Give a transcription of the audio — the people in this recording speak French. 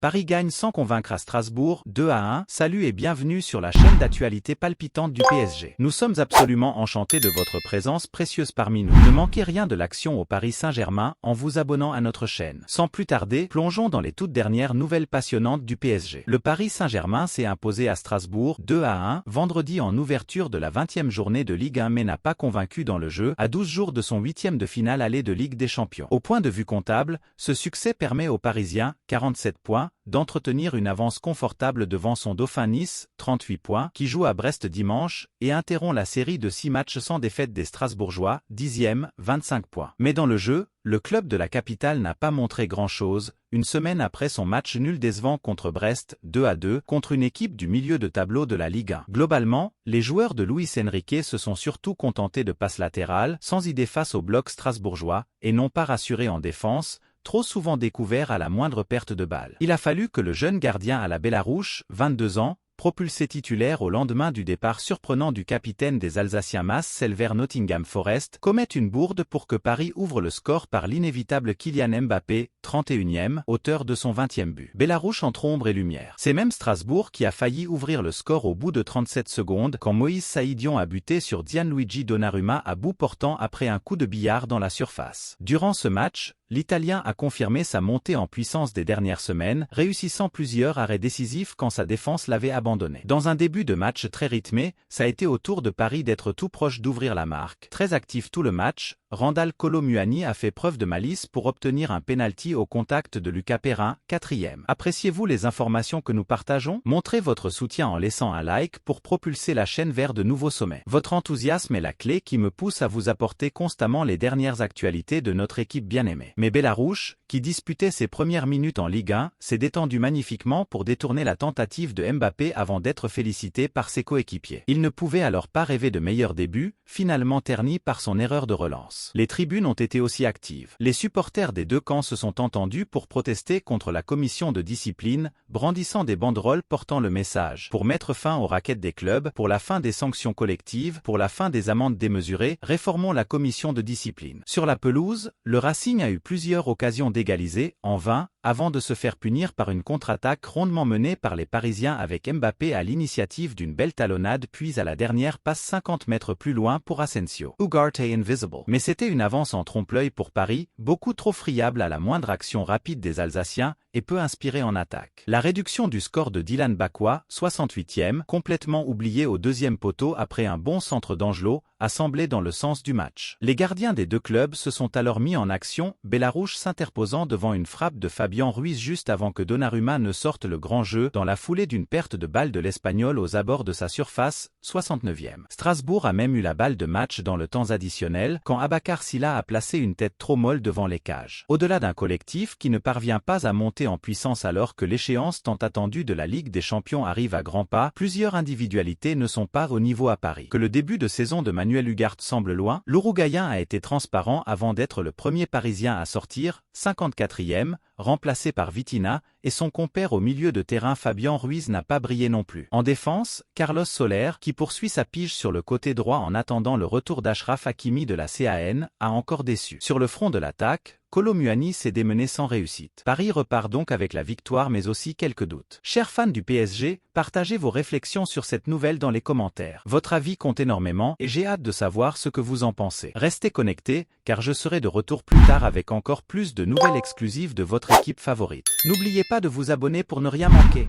Paris gagne sans convaincre à Strasbourg, 2-1. Salut et bienvenue sur la chaîne d'actualité palpitante du PSG. Nous sommes absolument enchantés de votre présence précieuse parmi nous. Ne manquez rien de l'action au Paris Saint-Germain en vous abonnant à notre chaîne. Sans plus tarder, plongeons dans les toutes dernières nouvelles passionnantes du PSG. Le Paris Saint-Germain s'est imposé à Strasbourg, 2-1, vendredi en ouverture de la 20e journée de Ligue 1 mais n'a pas convaincu dans le jeu, à 12 jours de son 8e de finale aller de Ligue des Champions. Au point de vue comptable, ce succès permet aux Parisiens, 47 points, d'entretenir une avance confortable devant son dauphin Nice, 38 points, qui joue à Brest dimanche, et interrompt la série de 6 matchs sans défaite des Strasbourgeois, 10e, 25 points. Mais dans le jeu, le club de la capitale n'a pas montré grand-chose, une semaine après son match nul décevant contre Brest, 2-2, contre une équipe du milieu de tableau de la Ligue 1. Globalement, les joueurs de Luis Enrique se sont surtout contentés de passes latérales, sans idée face au bloc strasbourgeois, et n'ont pas rassuré en défense, trop souvent découvert à la moindre perte de balle. Il a fallu que le jeune gardien à la Bellarouche, 22 ans, propulsé titulaire au lendemain du départ surprenant du capitaine des Alsaciens Mas Selver Nottingham Forest, commette une bourde pour que Paris ouvre le score par l'inévitable Kylian Mbappé, 31e, auteur de son 20e but. Bellarouche entre ombre et lumière. C'est même Strasbourg qui a failli ouvrir le score au bout de 37 secondes quand Moïse Saïdion a buté sur Gianluigi Donnarumma à bout portant après un coup de billard dans la surface. Durant ce match, l'Italien a confirmé sa montée en puissance des dernières semaines, réussissant plusieurs arrêts décisifs quand sa défense l'avait abandonné. Dans un début de match très rythmé, ça a été au tour de Paris d'être tout proche d'ouvrir la marque. Très actif tout le match, Randal Kolo Muani a fait preuve de malice pour obtenir un penalty au contact de Lucas Perrin, 4e. Appréciez-vous les informations que nous partageons? Montrez votre soutien en laissant un like pour propulser la chaîne vers de nouveaux sommets. Votre enthousiasme est la clé qui me pousse à vous apporter constamment les dernières actualités de notre équipe bien-aimée. Mais Bellarouche, qui disputait ses premières minutes en Ligue 1, s'est détendu magnifiquement pour détourner la tentative de Mbappé avant d'être félicité par ses coéquipiers. Il ne pouvait alors pas rêver de meilleur début, finalement terni par son erreur de relance. Les tribunes ont été aussi actives. Les supporters des deux camps se sont entendus pour protester contre la commission de discipline, brandissant des banderoles portant le message pour mettre fin aux raquettes des clubs, pour la fin des sanctions collectives, pour la fin des amendes démesurées, réformons la commission de discipline. Sur la pelouse, le Racing a eu plusieurs occasions d'égaliser, en vain, avant de se faire punir par une contre-attaque rondement menée par les Parisiens avec Mbappé à l'initiative d'une belle talonnade puis à la dernière passe 50 mètres plus loin pour Asensio. Ugarte invisible. Mais c'était une avance en trompe-l'œil pour Paris, beaucoup trop friable à la moindre action rapide des Alsaciens et peu inspirée en attaque. La réduction du score de Dylan Bakwa, 68e, complètement oublié au deuxième poteau après un bon centre d'Angelot, a semblé dans le sens du match. Les gardiens des deux clubs se sont alors mis en action, Bellarouche s'interposant devant une frappe de Fabian Ruiz juste avant que Donnarumma ne sorte le grand jeu dans la foulée d'une perte de balle de l'Espagnol aux abords de sa surface, 69e. Strasbourg a même eu la balle de match dans le temps additionnel quand Abakar Silla a placé une tête trop molle devant les cages. Au-delà d'un collectif qui ne parvient pas à monter en puissance alors que l'échéance tant attendue de la Ligue des Champions arrive à grands pas, plusieurs individualités ne sont pas au niveau à Paris. Que le début de saison de Manuel Ugarte semble loin, l'Uruguayen a été transparent avant d'être le premier Parisien à sortir, 54e, remplacé par Vitinha, et son compère au milieu de terrain Fabian Ruiz n'a pas brillé non plus. En défense, Carlos Soler, qui poursuit sa pige sur le côté droit en attendant le retour d'Achraf Hakimi de la CAN, a encore déçu. Sur le front de l'attaque, Kolo Muani s'est démené sans réussite. Paris repart donc avec la victoire mais aussi quelques doutes. Chers fans du PSG, partagez vos réflexions sur cette nouvelle dans les commentaires. Votre avis compte énormément et j'ai hâte de savoir ce que vous en pensez. Restez connectés, car je serai de retour plus tard avec encore plus de nouvelles exclusives de votre équipe favorite. N'oubliez pas de vous abonner pour ne rien manquer.